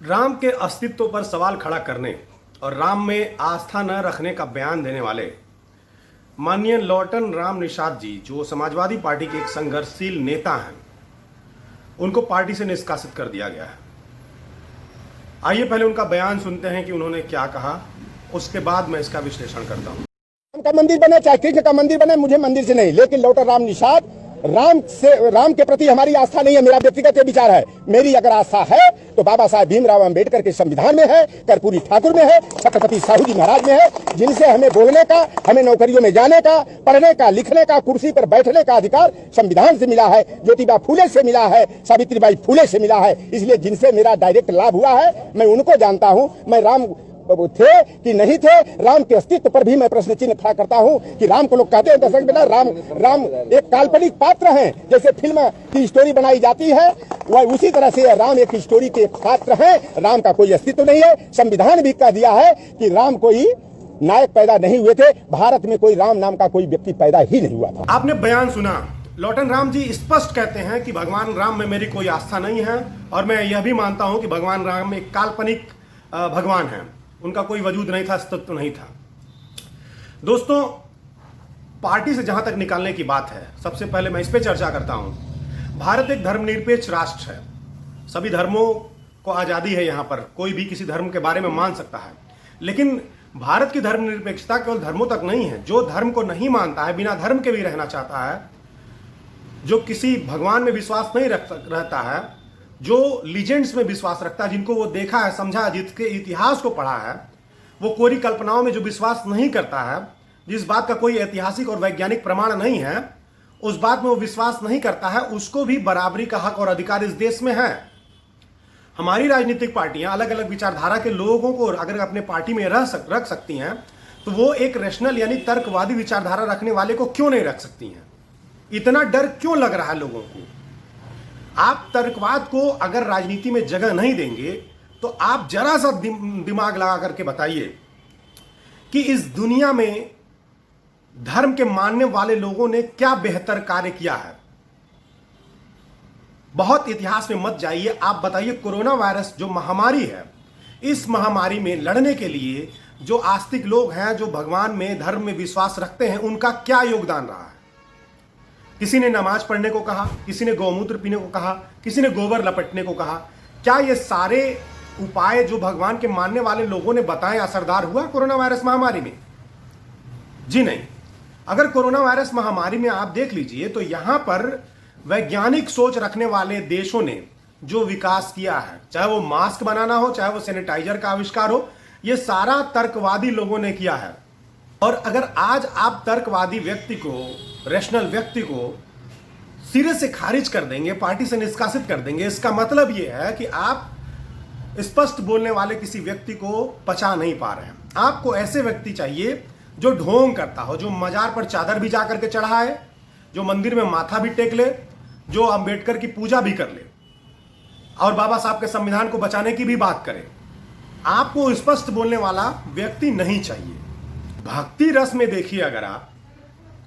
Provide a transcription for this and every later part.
राम के अस्तित्व पर सवाल खड़ा करने और राम में आस्था न रखने का बयान देने वाले माननीय लॉटन राम निषाद जी, जो समाजवादी पार्टी के एक संघर्षशील नेता हैं, उनको पार्टी से निष्कासित कर दिया गया है। आइए पहले उनका बयान सुनते हैं कि उन्होंने क्या कहा, उसके बाद मैं इसका विश्लेषण करता हूं। राम का मंदिर बने चाहे कृष्ण का मंदिर बने, मुझे मंदिर से नहीं, लेकिन लॉटन राम निषाद, राम के प्रति हमारी आस्था नहीं है। मेरा व्यक्तिगत विचार है, मेरी अगर आस्था है तो बाबा साहब भीमराव अंबेडकर के संविधान में है, कर्पूरी ठाकुर में है, छत्रपति साहू जी महाराज में है, जिनसे हमें बोलने का, हमें नौकरियों में जाने का, पढ़ने का, लिखने का, कुर्सी पर बैठने का अधिकार संविधान से मिला है, ज्योतिबा फूले से मिला है, सावित्रीबाई फूले से मिला है। इसलिए जिनसे मेरा डायरेक्ट लाभ हुआ है, मैं उनको जानता हूं। मैं राम थे कि नहीं थे, राम के अस्तित्व पर भी मैं प्रश्न चिन्ह खड़ा करता हूं कि राम को लोग कहते हैं दर्शक बेटा, राम एक काल्पनिक पात्र हैं। जैसे फिल्म की स्टोरी बनाई जाती है, वह उसी तरह से राम एक स्टोरी के पात्र हैं। राम का कोई अस्तित्व नहीं है। संविधान भी कह दिया है कि राम कोई नायक पैदा नहीं हुए थे। भारत में कोई राम नाम का कोई व्यक्ति पैदा ही नहीं हुआ था। आपने बयान सुना, लॉटन राम जी स्पष्ट कहते हैं कि भगवान राम में मेरी कोई आस्था नहीं है और मैं यह भी मानता हूं कि भगवान राम एक काल्पनिक भगवान है, उनका कोई वजूद नहीं था, अस्तित्व नहीं था। दोस्तों, पार्टी से जहां तक निकालने की बात है, सबसे पहले मैं इस पे चर्चा करता हूं। भारत एक धर्मनिरपेक्ष राष्ट्र है, सभी धर्मों को आजादी है, यहां पर कोई भी किसी धर्म के बारे में मान सकता है। लेकिन भारत की धर्मनिरपेक्षता केवल धर्मों तक नहीं है। जो धर्म को नहीं मानता है, बिना धर्म के भी रहना चाहता है, जो किसी भगवान में विश्वास नहीं रहता है, जो लीजेंड्स में विश्वास रखता है, जिनको वो देखा है, समझा है, जिसके इतिहास को पढ़ा है, वो कोरी कल्पनाओं में जो विश्वास नहीं करता है, जिस बात का कोई ऐतिहासिक और वैज्ञानिक प्रमाण नहीं है, उस बात में वो विश्वास नहीं करता है, उसको भी बराबरी का हक और अधिकार इस देश में है। हमारी राजनीतिक पार्टियां अलग अलग विचारधारा के लोगों को अगर अपने पार्टी में रख सकती हैं, तो वो एक रैशनल यानी तर्कवादी विचारधारा रखने वाले को क्यों नहीं रख सकती हैं? इतना डर क्यों लग रहा है लोगों को? आप तर्कवाद को अगर राजनीति में जगह नहीं देंगे, तो आप जरा सा दिमाग लगा करके बताइए कि इस दुनिया में धर्म के मानने वाले लोगों ने क्या बेहतर कार्य किया है। बहुत इतिहास में मत जाइए, आप बताइए कोरोना वायरस जो महामारी है, इस महामारी में लड़ने के लिए जो आस्तिक लोग हैं, जो भगवान में, धर्म में विश्वास रखते हैं, उनका क्या योगदान रहा है। किसी ने नमाज पढ़ने को कहा, किसी ने गौमूत्र पीने को कहा, किसी ने गोबर लपेटने को कहा। क्या ये सारे उपाय जो भगवान के मानने वाले लोगों ने बताए असरदार हुआ कोरोना वायरस महामारी में? जी नहीं। अगर कोरोना वायरस महामारी में आप देख लीजिए, तो यहां पर वैज्ञानिक सोच रखने वाले देशों ने जो विकास किया है, चाहे वो मास्क बनाना हो, चाहे वो सैनिटाइजर का आविष्कार हो, ये सारा तर्कवादी लोगों ने किया है। और अगर आज आप तर्कवादी व्यक्ति को, रैशनल व्यक्ति को सिरे से खारिज कर देंगे, पार्टी से निष्कासित कर देंगे, इसका मतलब यह है कि आप स्पष्ट बोलने वाले किसी व्यक्ति को पचा नहीं पा रहे हैं। आपको ऐसे व्यक्ति चाहिए जो ढोंग करता हो, जो मजार पर चादर भी जाकर के चढ़ाए, जो मंदिर में माथा भी टेक ले, जो अंबेडकर की पूजा भी कर ले और बाबा साहब के संविधान को बचाने की भी बात करे। आपको स्पष्ट बोलने वाला व्यक्ति नहीं चाहिए। भक्ति रस में देखिए अगर आप,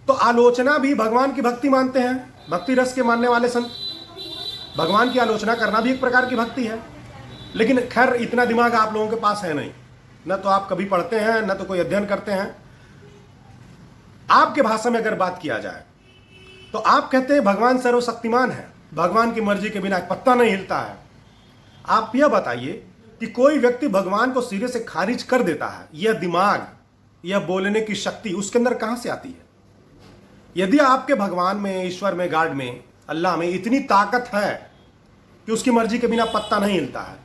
तो आलोचना भी भगवान की भक्ति मानते हैं। भक्ति रस के मानने वाले संत, भगवान की आलोचना करना भी एक प्रकार की भक्ति है। लेकिन खैर, इतना दिमाग आप लोगों के पास है नहीं, न तो आप कभी पढ़ते हैं, न तो कोई अध्ययन करते हैं। आपके भाषा में अगर बात किया जाए तो आप कहते हैं भगवान सर्वशक्तिमान है, भगवान की मर्जी के बिना एक पत्ता नहीं हिलता है। आप यह बताइए कि कोई व्यक्ति भगवान को सिरे से खारिज कर देता है, यह दिमाग, यह बोलने की शक्ति उसके अंदर कहां से आती है? यदि आपके भगवान में, ईश्वर में, गॉड में, अल्लाह में इतनी ताकत है कि उसकी मर्जी के बिना पत्ता नहीं हिलता है,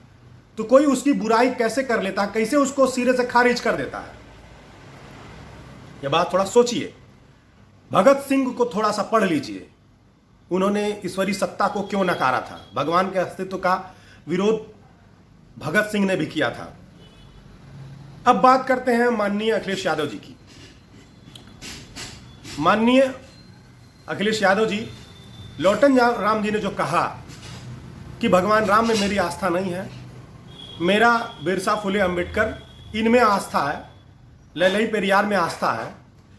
तो कोई उसकी बुराई कैसे कर लेता है, कैसे उसको सिरे से खारिज कर देता है? यह बात थोड़ा सोचिए। भगत सिंह को थोड़ा सा पढ़ लीजिए, उन्होंने ईश्वरीय सत्ता को क्यों नकारा था। भगवान के अस्तित्व का विरोध भगत सिंह ने भी किया था। अब बात करते हैं माननीय अखिलेश यादव जी की। माननीय अखिलेश यादव जी, लॉटन राम जी ने जो कहा कि भगवान राम में मेरी आस्था नहीं है, मेरा बिरसा फुले अंबेडकर इनमें आस्था है, ललई पेरियार में आस्था है,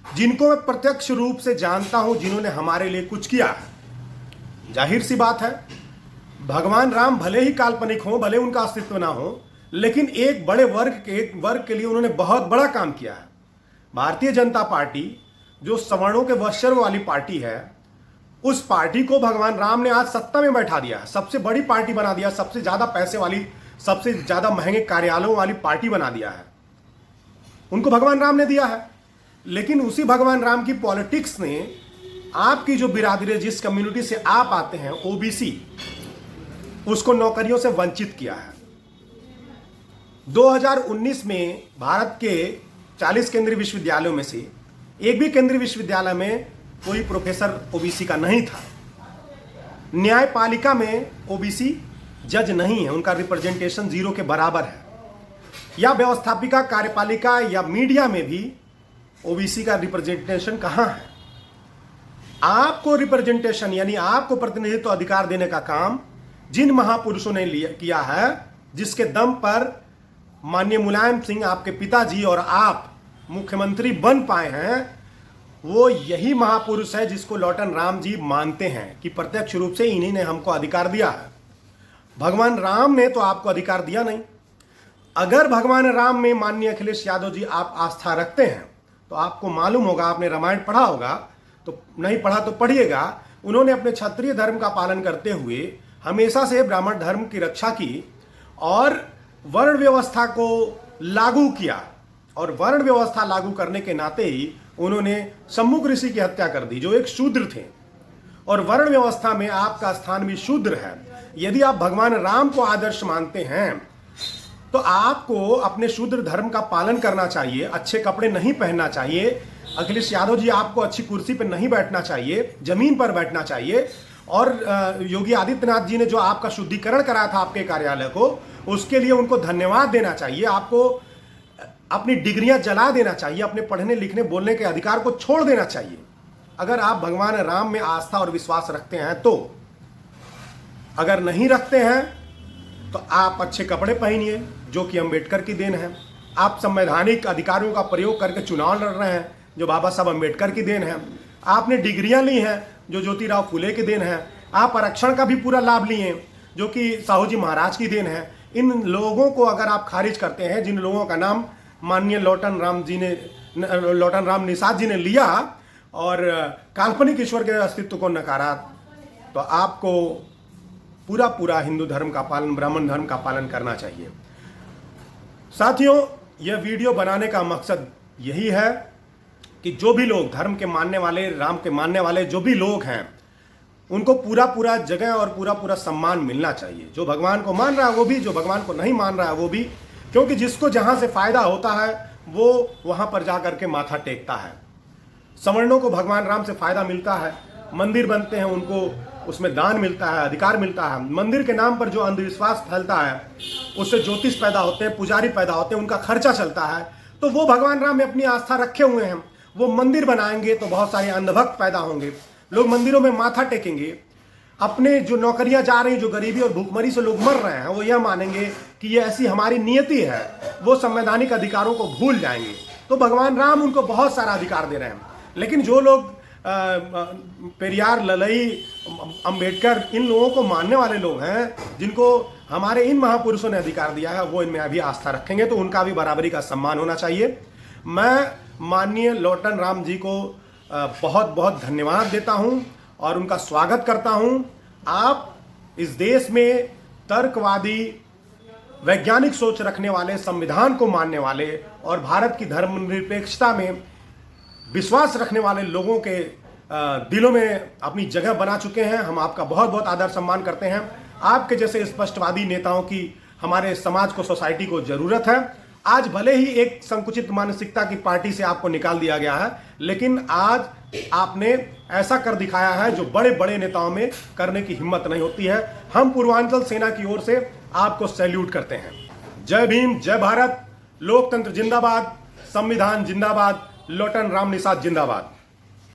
जिनको मैं प्रत्यक्ष रूप से जानता हूं, जिन्होंने हमारे लिए कुछ किया है। जाहिर सी बात है, भगवान राम भले ही काल्पनिक हो, भले उनका अस्तित्व ना हो, लेकिन एक बड़े वर्ग के लिए उन्होंने बहुत बड़ा काम किया है। भारतीय जनता पार्टी जो सवर्णों के वर्चस्व वाली पार्टी है, उस पार्टी को भगवान राम ने आज सत्ता में बैठा दिया है, सबसे बड़ी पार्टी बना दिया, सबसे ज्यादा पैसे वाली, सबसे ज्यादा महंगे कार्यालयों वाली पार्टी बना दिया है, उनको भगवान राम ने दिया है। लेकिन उसी भगवान राम की पॉलिटिक्स ने आपकी जो बिरादरी, जिस कम्युनिटी से आप आते हैं, ओबीसी, उसको नौकरियों से वंचित किया है। 2019 में भारत के 40 केंद्रीय विश्वविद्यालयों में से एक भी केंद्रीय विश्वविद्यालय में कोई प्रोफेसर ओबीसी का नहीं था। न्यायपालिका में ओबीसी जज नहीं है, उनका रिप्रेजेंटेशन 0 के बराबर है। या व्यवस्थापिका, कार्यपालिका या मीडिया में भी ओबीसी का रिप्रेजेंटेशन कहां है? आपको रिप्रेजेंटेशन यानी आपको प्रतिनिधित्व अधिकार देने का काम जिन महापुरुषों ने किया है, जिसके दम पर माननीय मुलायम सिंह, आपके पिताजी और आप मुख्यमंत्री बन पाए हैं, वो यही महापुरुष है जिसको लॉटन राम जी मानते हैं कि प्रत्यक्ष रूप से इन्हीं ने हमको अधिकार दिया है। भगवान राम ने तो आपको अधिकार दिया नहीं। अगर भगवान राम में माननीय अखिलेश यादव जी आप आस्था रखते हैं तो आपको मालूम होगा, आपने रामायण पढ़ा होगा, तो नहीं पढ़ा तो पढ़िएगा, उन्होंने अपने क्षत्रिय धर्म का पालन करते हुए हमेशा से ब्राह्मण धर्म की रक्षा की और वर्ण व्यवस्था को लागू किया। और वर्ण व्यवस्था लागू करने के नाते ही उन्होंने सम्मुख ऋषि की हत्या कर दी, जो एक शूद्र थे। और वर्ण व्यवस्था में आपका स्थान भी शूद्र है। यदि आप भगवान राम को आदर्श मानते हैं तो आपको अपने शूद्र धर्म का पालन करना चाहिए, अच्छे कपड़े नहीं पहनना चाहिए। अखिलेश यादव जी, आपको अच्छी कुर्सी पर नहीं बैठना चाहिए, जमीन पर बैठना चाहिए। और योगी आदित्यनाथ जी ने जो आपका शुद्धिकरण कराया था आपके कार्यालय को, उसके लिए उनको धन्यवाद देना चाहिए। आपको अपनी डिग्रियां जला देना चाहिए, अपने पढ़ने लिखने बोलने के अधिकार को छोड़ देना चाहिए। अगर आप भगवान राम में आस्था और विश्वास रखते हैं तो। अगर नहीं रखते हैं तो आप अच्छे कपड़े पहनिए, जो कि अंबेडकर की देन है। आप संवैधानिक अधिकारों का प्रयोग करके चुनाव लड़ रहे हैं, जो बाबा साहब अंबेडकर की देन है। आपने डिग्रियां ली हैं, जो ज्योतिराव फुले की देन है। आप आरक्षण का भी पूरा लाभ लिए, जो कि साहू जी महाराज की देन है। इन लोगों को अगर आप खारिज करते हैं, जिन लोगों का नाम माननीय लॉटन राम निषाद जी ने लिया और काल्पनिक ईश्वर के अस्तित्व को नकारा, तो आपको पूरा हिंदू धर्म का पालन, ब्राह्मण धर्म का पालन करना चाहिए। साथियों, यह वीडियो बनाने का मकसद यही है कि जो भी लोग धर्म के मानने वाले, राम के मानने वाले जो भी लोग हैं, उनको पूरा जगह और पूरा सम्मान मिलना चाहिए। जो भगवान को मान रहा है वो भी, जो भगवान को नहीं मान रहा है वो भी, क्योंकि जिसको जहां से फायदा होता है वो वहां पर जाकर के माथा टेकता है। सवर्णों को भगवान राम से फायदा मिलता है, मंदिर बनते हैं, उनको उसमें दान मिलता है, अधिकार मिलता है। मंदिर के नाम पर जो अंधविश्वास फैलता है, उससे ज्योतिष पैदा होते हैं, पुजारी पैदा होते हैं, उनका खर्चा चलता है। तो वो भगवान राम में अपनी आस्था रखे हुए हैं, वो मंदिर बनाएंगे तो बहुत सारे अंधभक्त पैदा होंगे, लोग मंदिरों में माथा टेकेंगे। अपने जो नौकरियां जा रही, जो गरीबी और भूखमरी से लोग मर रहे हैं, वो यह मानेंगे कि ये ऐसी हमारी नियति है, वो संवैधानिक अधिकारों को भूल जाएंगे। तो भगवान राम उनको बहुत सारा अधिकार दे रहे हैं। लेकिन जो लोग पेरियार, ललई, अंबेडकर, इन लोगों को मानने वाले लोग हैं, जिनको हमारे इन महापुरुषों ने अधिकार दिया है, वो इनमें अभी आस्था रखेंगे, तो उनका भी बराबरी का सम्मान होना चाहिए। मैं माननीय लॉटन राम जी को बहुत धन्यवाद देता हूं और उनका स्वागत करता हूं। आप इस देश में तर्कवादी, वैज्ञानिक सोच रखने वाले, संविधान को मानने वाले और भारत की धर्मनिरपेक्षता में विश्वास रखने वाले लोगों के दिलों में अपनी जगह बना चुके हैं। हम आपका बहुत आदर सम्मान करते हैं। आपके जैसे स्पष्टवादी नेताओं की हमारे समाज को, सोसाइटी को जरूरत है। आज भले ही एक संकुचित मानसिकता की पार्टी से आपको निकाल दिया गया है, लेकिन आज आपने ऐसा कर दिखाया है जो बड़े नेताओं में करने की हिम्मत नहीं होती है। हम पूर्वांचल सेना की ओर से आपको सैल्यूट करते हैं। जय भीम, जय भारत, लोकतंत्र जिंदाबाद, संविधान जिंदाबाद, लॉटन राम निषाद जिंदाबाद।